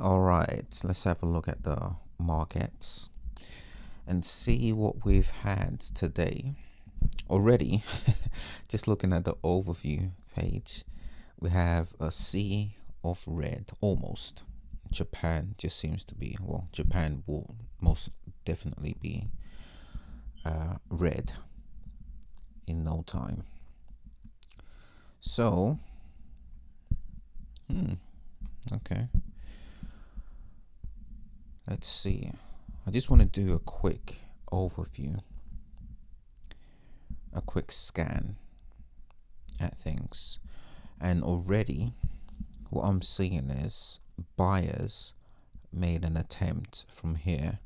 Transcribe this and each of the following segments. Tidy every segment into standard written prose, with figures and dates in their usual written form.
All right, let's have a look at the markets and see what we've had today. Already, just looking at the overview page, we have a sea of red almost. Japan just seems to be, well, Japan will most definitely be red in no time. So, okay. Let's see. I just want to do a quick overview, a quick scan at things. And already, what I'm seeing is buyers made an attempt from here,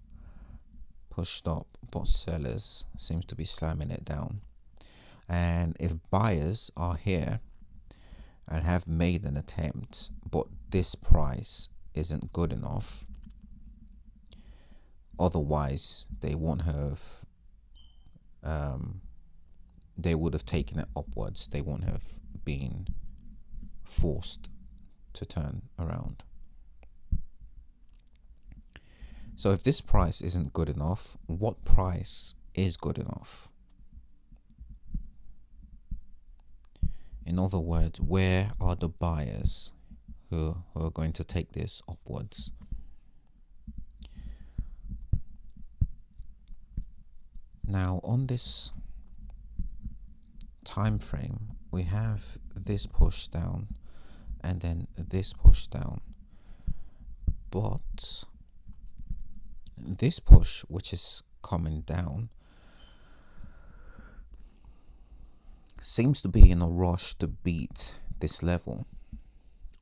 pushed up, but sellers seems to be slamming it down. And if buyers are here and have made an attempt, but this price isn't good enough, otherwise they won't have they would have taken it upwards. They won't have been forced to turn around. So if this price isn't good enough, what price is good enough? In other words, where are the buyers who are going to take this upwards? Now on this time frame, we have this push down and then this push down, but this push, which is coming down, seems to be in a rush to beat this level.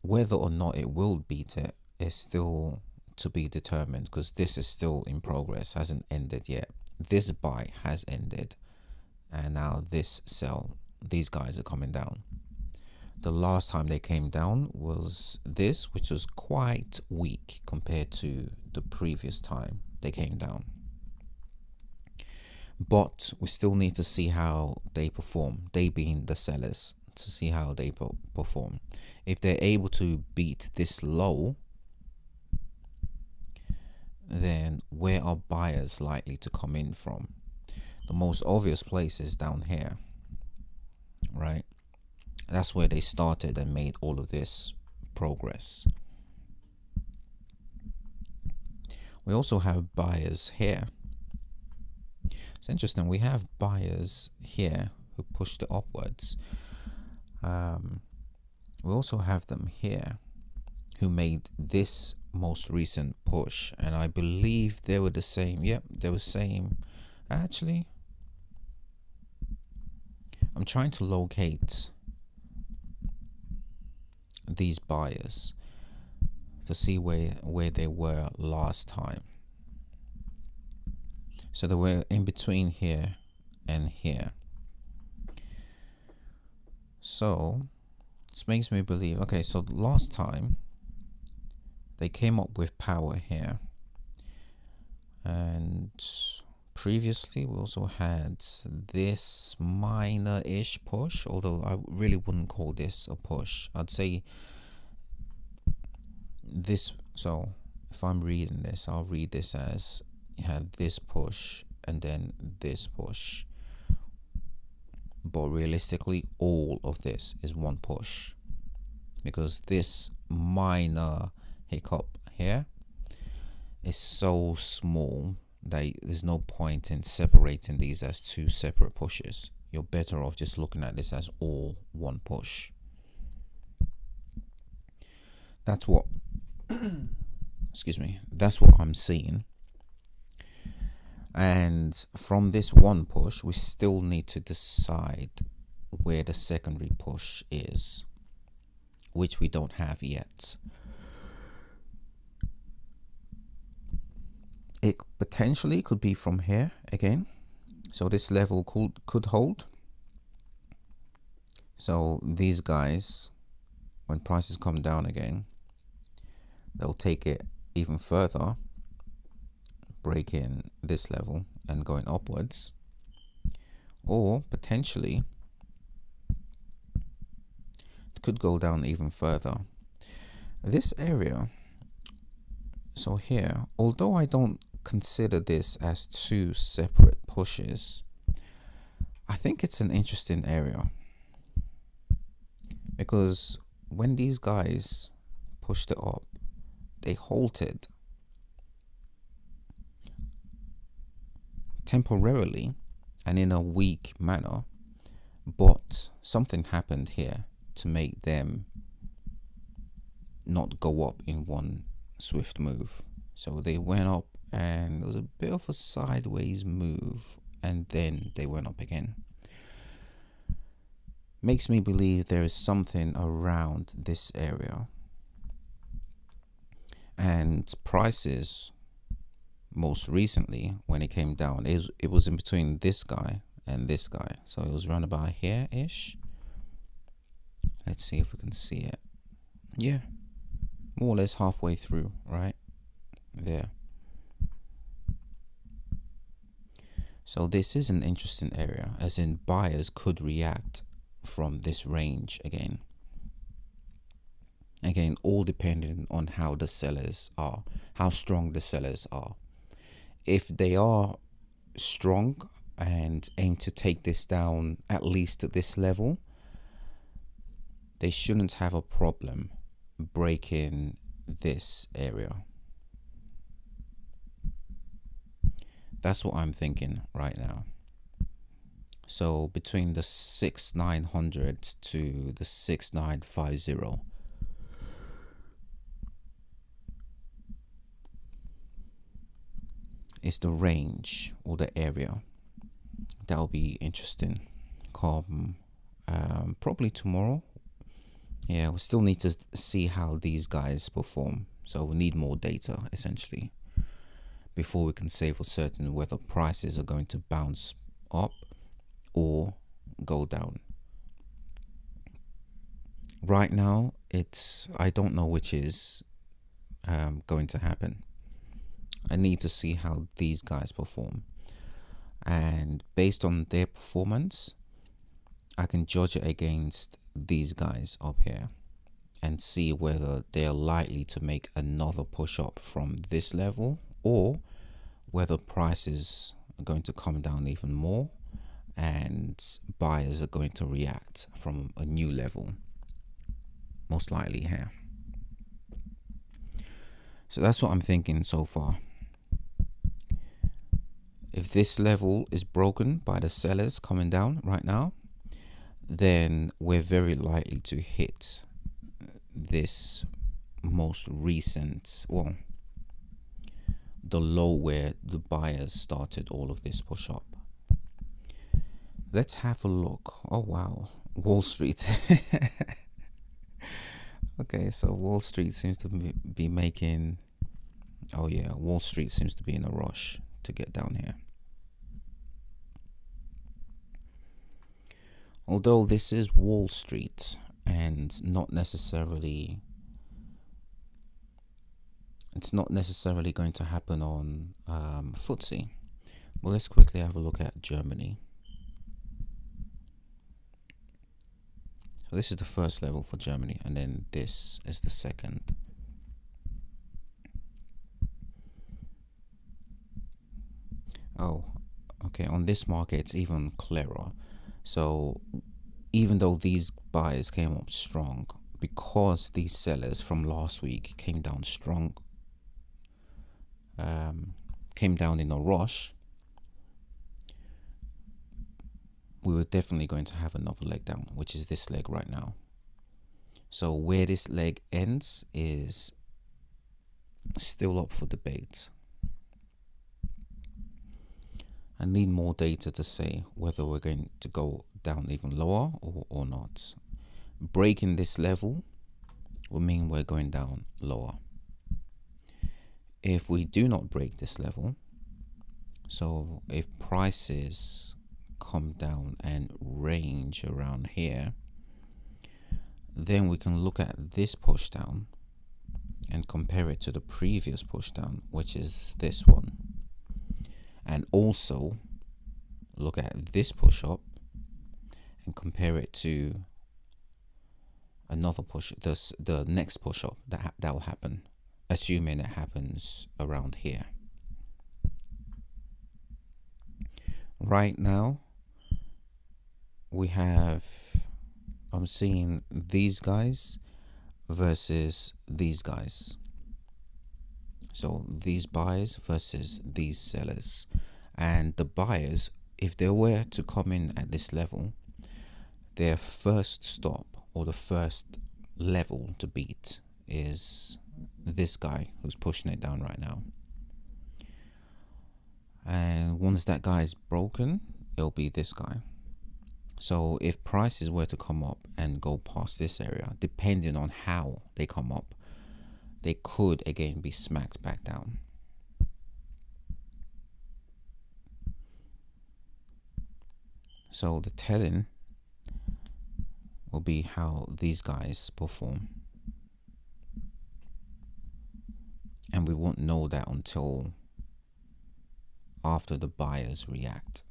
Whether or not it will beat it is still to be determined, because this is still in progress, hasn't ended yet. This buy has ended, and now this sell, these guys are coming down. The last time they came down was this, which was quite weak compared to the previous time they came down. But we still need to see how they perform, they being the sellers, to see how they perform. If they're able to beat this low, then where are buyers likely to come in from? The most obvious place is down here, right? That's where they started and made all of this progress. We also have buyers here. It's interesting, we have buyers here who pushed it upwards. We also have them here who made this most recent push, and I believe they were the same. Yep, they were same. Actually, I'm trying to locate these buyers to see where they were last time. So they were in between here and here. So this makes me believe, okay, so last time they came up with power here, and previously we also had this minor-ish push, although I really wouldn't call this a push. I'd say this, so if I'm reading this, I'll read this as you had this push and then this push, but realistically all of this is one push, because this minor hiccup here is so small that there's no point in separating these as two separate pushes. You're better off just looking at this as all one push. That's what excuse me, that's what I'm seeing. And from this one push, we still need to decide where the secondary push is, which we don't have yet. It potentially could be from here again. So this level could hold. So these guys, when prices come down again, they'll take it even further, breaking this level and going upwards. Or potentially it could go down even further. This area So here, although I don't consider this as two separate pushes, I think it's an interesting area, because when these guys pushed it up, they halted temporarily and in a weak manner, but something happened here to make them not go up in one swift move. So they went up and there was a bit of a sideways move, and then they went up again. Makes me believe there is something around this area, and prices most recently when it came down, it was in between this guy and this guy, so it was around about here ish. Let's see if we can see it. Yeah, more or less halfway through, right there. So this is an interesting area, as in buyers could react from this range again, all depending on how the sellers are, how strong the sellers are. If they are strong and aim to take this down at least to this level, they shouldn't have a problem breaking this area. That's what I'm thinking right now. So between the 6900 to the 6950 is the range or the area. That'll be interesting. Come probably tomorrow. Yeah, we still need to see how these guys perform, so we need more data essentially before we can say for certain whether prices are going to bounce up or go down. Right now, I don't know which is going to happen. I need to see how these guys perform, and based on their performance, I can judge it against these guys up here and see whether they're likely to make another push up from this level, or whether prices are going to come down even more and buyers are going to react from a new level, most likely here. So that's what I'm thinking so far. If this level is broken by the sellers coming down right now, then we're very likely to hit this most recent, well, the low where the buyers started all of this push up. Let's have a look. Oh wow, Wall Street. Okay, so Wall Street seems to be making, oh yeah, Wall Street seems to be in a rush to get down here. Although this is Wall Street and it's not necessarily going to happen on FTSE. Well, let's quickly have a look at Germany. So this is the first level for Germany, and then this is the second. Oh, okay, on this market it's even clearer. So even though these buyers came up strong, because these sellers from last week came down strong, came down in a rush, we were definitely going to have another leg down, which is this leg right now. So where this leg ends is still up for debate. I need more data to say whether we're going to go down even lower or not. Breaking this level will mean we're going down lower. If we do not break this level, so if prices come down and range around here, then we can look at this push down and compare it to the previous push down, which is this one, and also look at this push up and compare it to another push, the next push up that will happen assuming it happens around here. Right now I'm seeing these guys versus these guys. So these buyers versus these sellers. And the buyers, if they were to come in at this level, their first stop or the first level to beat is this guy who's pushing it down right now. And once that guy is broken, it'll be this guy. So if prices were to come up and go past this area, depending on how they come up, they could again be smacked back down. So the telling will be how these guys perform. And we won't know that until after the buyers react.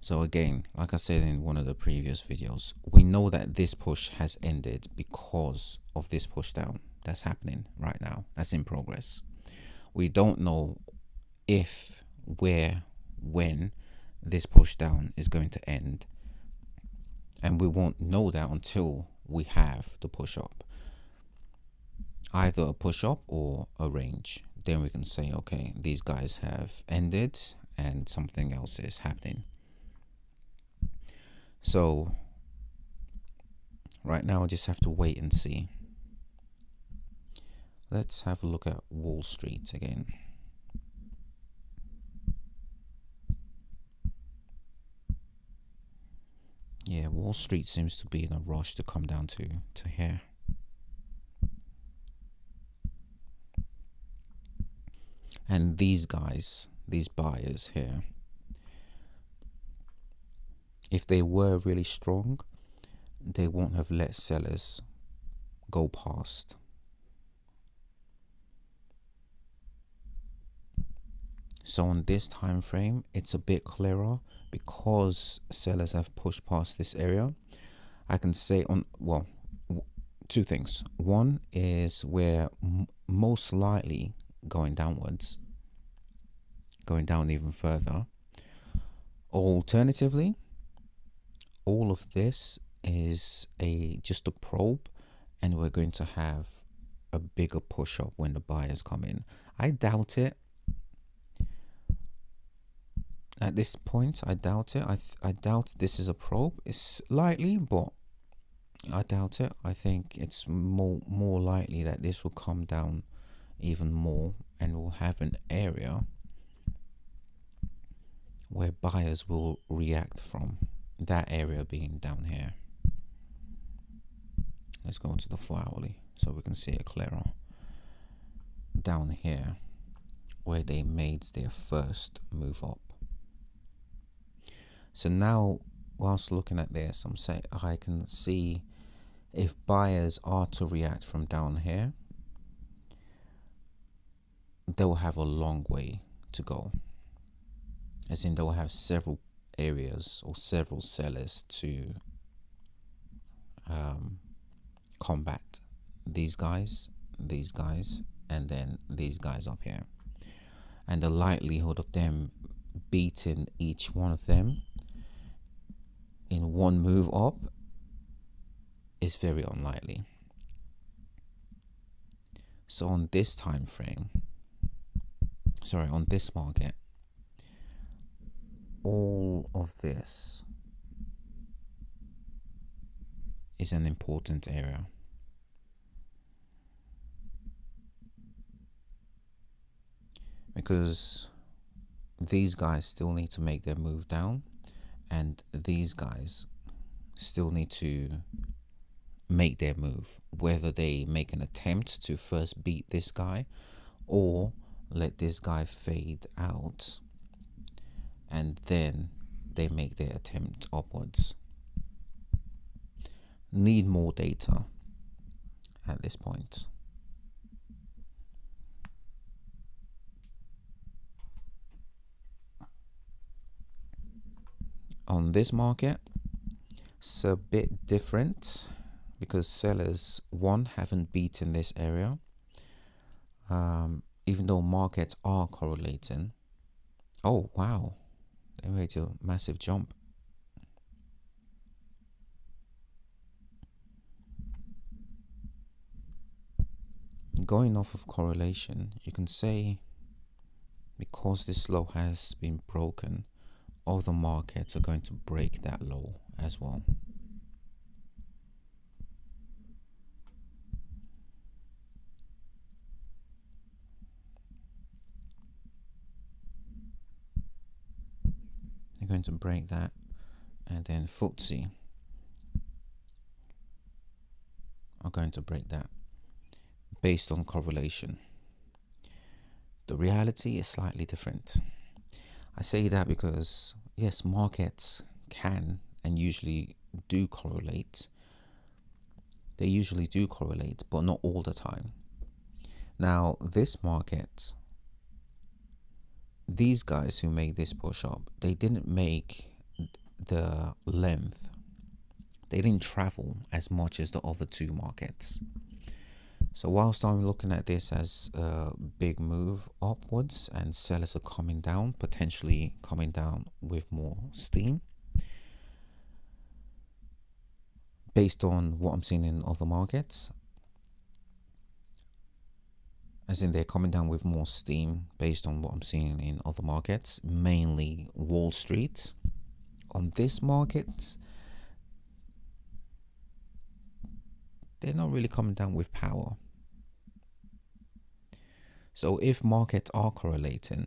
So again, like I said in one of the previous videos, we know that this push has ended because of this push down that's happening right now. That's in progress. We don't know if, where, when this push down is going to end. And we won't know that until we have the push up. Either a push up or a range. Then we can say, okay, these guys have ended and something else is happening. So right now I just have to wait and see. Let's have a look at Wall Street again. Yeah, Wall Street seems to be in a rush to come down to here. And these guys, these buyers here, if they were really strong, they won't have let sellers go past. So on this time frame, it's a bit clearer because sellers have pushed past this area. I can say two things. One is we're most likely going downwards, going down even further. Alternatively, all of this is just a probe, and we're going to have a bigger push up when the buyers come in. I doubt it. At this point, I doubt it. I doubt this is a probe. It's likely, but I doubt it. I think it's more likely that this will come down even more, and we'll have an area where buyers will react from. That area being down here. Let's go to the 4-hourly so we can see it clearer. Down here, where they made their first move up. So now, whilst looking at this, I can see if buyers are to react from down here, they'll have a long way to go. As in, they'll have several areas or several sellers to combat these guys, and then these guys up here. And the likelihood of them beating each one of them in one move up is very unlikely. So on this time frame, on this market, all of this is an important area. Because these guys still need to make their move down, and these guys still need to make their move, whether they make an attempt to first beat this guy or let this guy fade out and then they make their attempt upwards. Need more data at this point. On this market, it's a bit different. because sellers, one, haven't beaten this area, even though markets are correlating. Oh, wow. They made a massive jump. Going off of correlation, you can say because this low has been broken, other markets are going to break that low as well. They're going to break that, and then FTSE are going to break that based on correlation. The reality is slightly different. I say that because, yes, markets can and usually do correlate. They usually do correlate, but not all the time. Now, this market, these guys who made this push up, they didn't make the length. They didn't travel as much as the other two markets. So whilst I'm looking at this as a big move upwards and sellers are coming down, potentially coming down with more steam, based on what I'm seeing in other markets, as in they're coming down with more steam based on what I'm seeing in other markets, mainly Wall Street. On this market, they're not really coming down with power. So if markets are correlating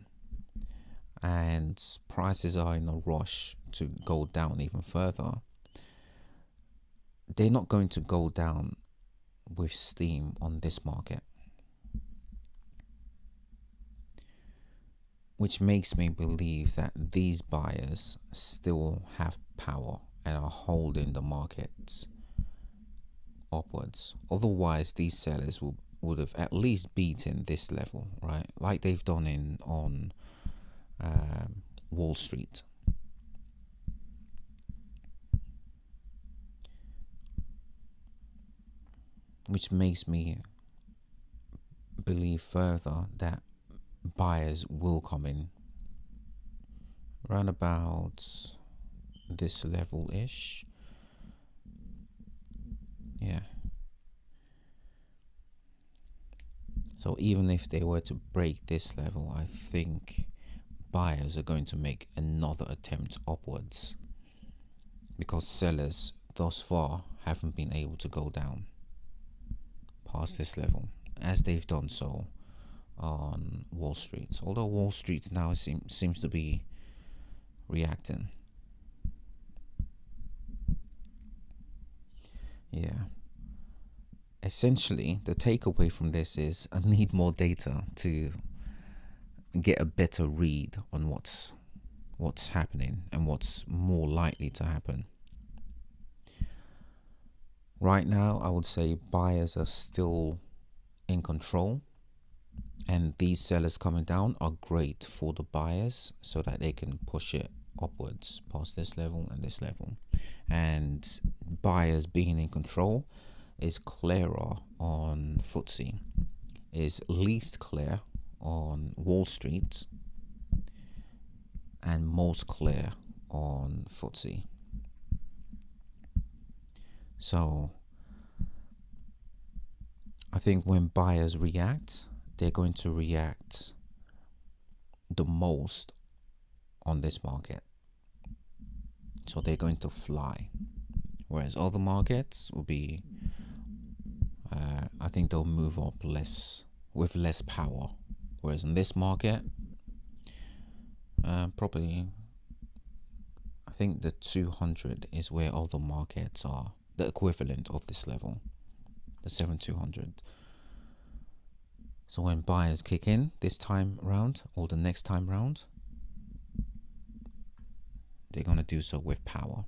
and prices are in a rush to go down even further, they're not going to go down with steam on this market, which makes me believe that these buyers still have power and are holding the markets upwards. Otherwise, these sellers would have at least beaten this level, right? Like they've done on Wall Street. Which makes me believe further that buyers will come in around about this level-ish. Yeah. So even if they were to break this level, I think buyers are going to make another attempt upwards, because sellers thus far haven't been able to go down past this level as they've done so on Wall Street. Although Wall Street now seems to be reacting. Yeah. Essentially, the takeaway from this is I need more data to get a better read on what's happening and what's more likely to happen. Right now, I would say buyers are still in control, and these sellers coming down are great for the buyers so that they can push it upwards past this level and this level. And buyers being in control is clearer on FTSE, is least clear on Wall Street, and most clear on FTSE. So I think when buyers react, they're going to react the most on this market. So they're going to fly. Whereas other markets will be, I think they'll move up with less power. Whereas in this market, probably, I think the 200 is where other markets are, the equivalent of this level, the 7200. So when buyers kick in this time round or the next time round, they're going to do so with power.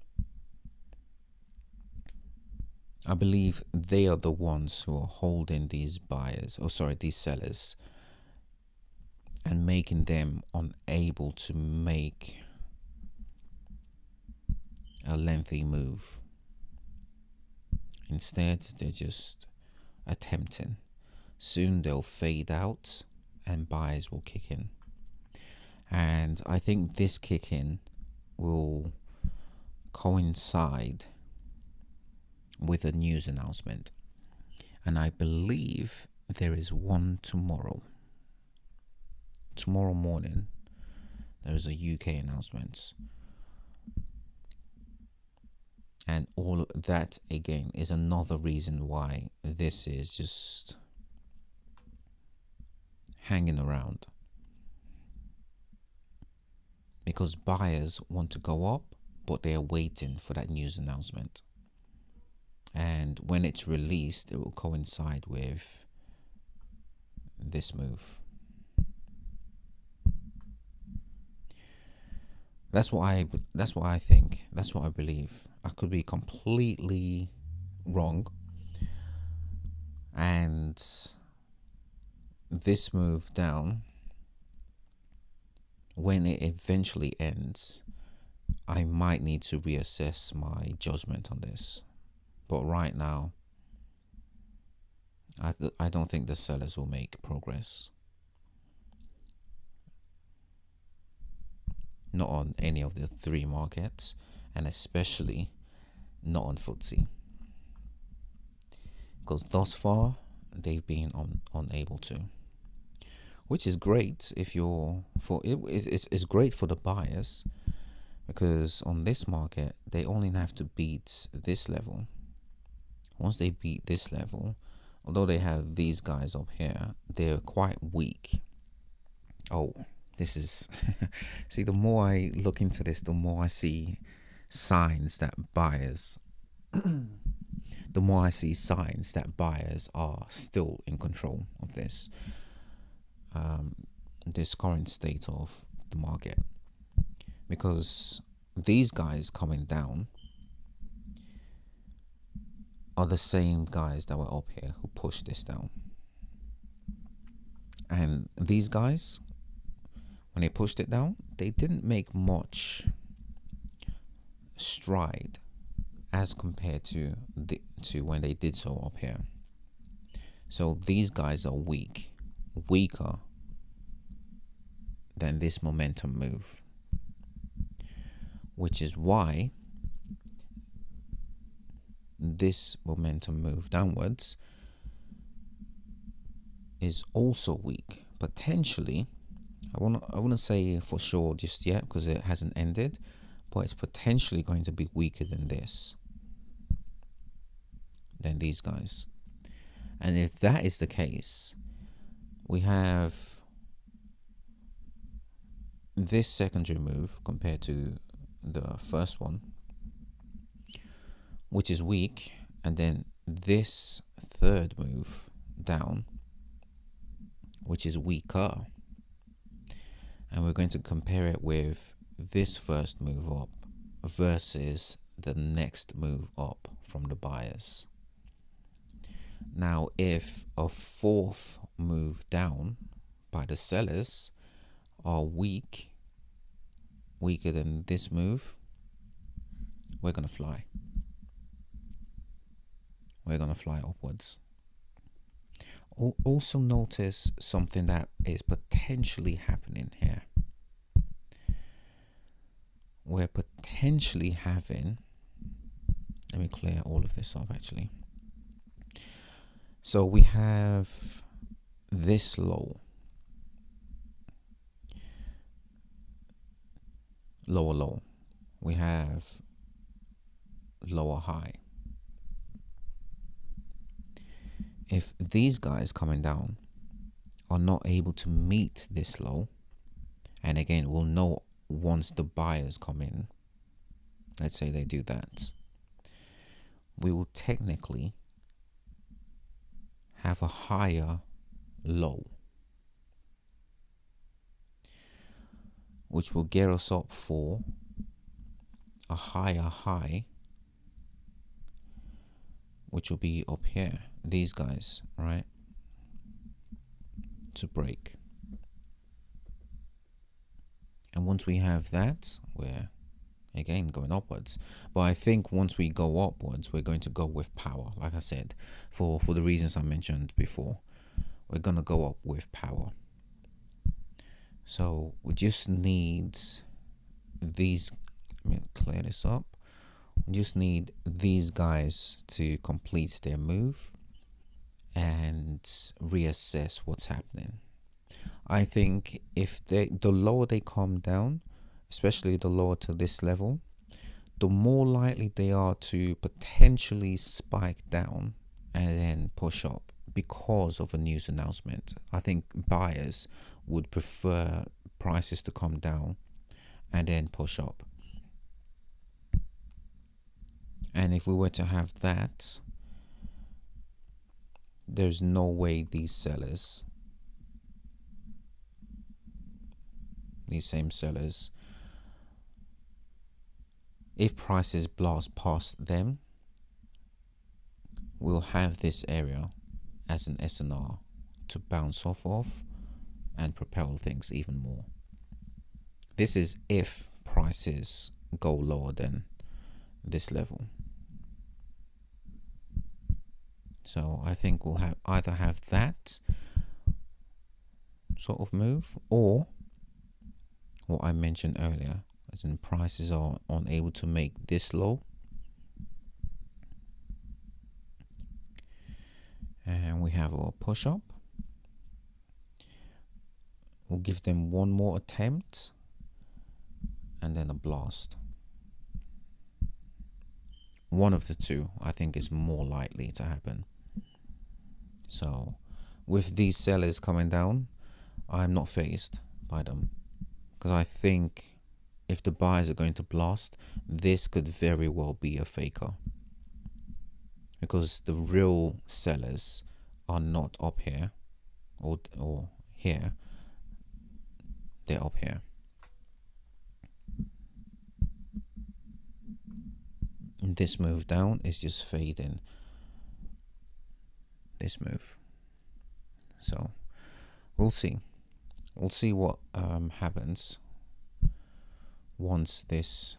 I believe they are the ones who are holding these these sellers, and making them unable to make a lengthy move Instead, they're just attempting. Soon they'll fade out and buyers will kick in. And I think this kick in will coincide with a news announcement. And I believe there is one tomorrow. Tomorrow morning, there is a UK announcement. And all that, again, is another reason why this is just hanging around. Because buyers want to go up, but they're waiting for that news announcement. And when it's released, it will coincide with this move. That's what I think. That's what I believe. I could be completely wrong. And this move down, when it eventually ends, I might need to reassess my judgment on this. But right now, I don't think the sellers will make progress. Not on any of the three markets, and especially not on FTSE. Because thus far, they've been unable to. Which is great if you're it's great for the buyers, because on this market, they only have to beat this level. Once they beat this level, although they have these guys up here, they're quite weak. Oh, this is see, the more I look into this, the more I see signs that buyers the more I see signs that buyers are still in control of this this current state of the market, because these guys coming down are the same guys that were up here who pushed this down. And these guys, when they pushed it down, they didn't make much stride as compared to when they did so up here. So these guys are weaker than this momentum move, which is why this momentum move downwards is also weak. Potentially, I wouldn't say for sure just yet because it hasn't ended, but it's potentially going to be weaker than this, than these guys. And if that is the case, we have this secondary move compared to the first one, which is weak, and then this third move down, which is weaker. And we're going to compare it with this first move up versus the next move up from the buyers. Now, if a fourth move down by the sellers are weaker than this move, we're going to fly. We're going to fly upwards. Also notice something that is potentially happening here. We're potentially having, let me clear all of this up actually. So we have this lower low. We have lower high. If these guys coming down are not able to meet this low, and again, we'll know once the buyers come in, let's say they do that, we will technically have a higher low, which will get us up for a higher high, which will be up here, these guys, right, to break. And once we have that, we're again going upwards. But I think once we go upwards, we're going to go with power. Like I said, for the reasons I mentioned before, we're going to go up with power. So we just need these, let me clear this up. We just need these guys to complete their move and reassess what's happening. I think if the lower they come down, especially the lower to this level, the more likely they are to potentially spike down and then push up because of a news announcement. I think buyers would prefer prices to come down and then push up. And if we were to have that, there's no way these sellers, these same sellers, if prices blast past them, we'll have this area as an SNR to bounce off of and propel things even more. This is if prices go lower than this level. So I think we'll have either have that sort of move, or what I mentioned earlier, as in prices are unable to make this low, and we have our push up. We'll give them one more attempt and then a blast. One of the two I think is more likely to happen. So with these sellers coming down, I'm not fazed by them, because I think if the buyers are going to blast, this could very well be a faker, because the real sellers are not up here or here, they're up here. And this move down is just fading this move. So we'll see what happens once this,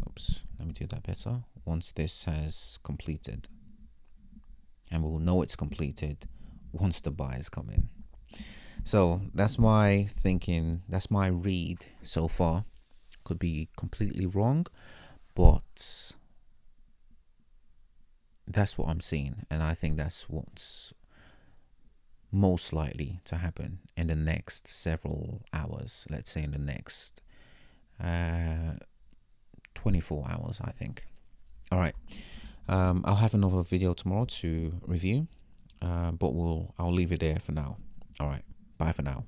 oops, let me do that better, once this has completed. And we'll know it's completed once the buyers come in. So that's my thinking, that's my read so far. Could be completely wrong, but that's what I'm seeing, and I think that's what's most likely to happen in the next several hours. Let's say in the next 24 hours, I think. All right. I'll have another video tomorrow to review, but I'll leave it there for now. All right. Bye for now.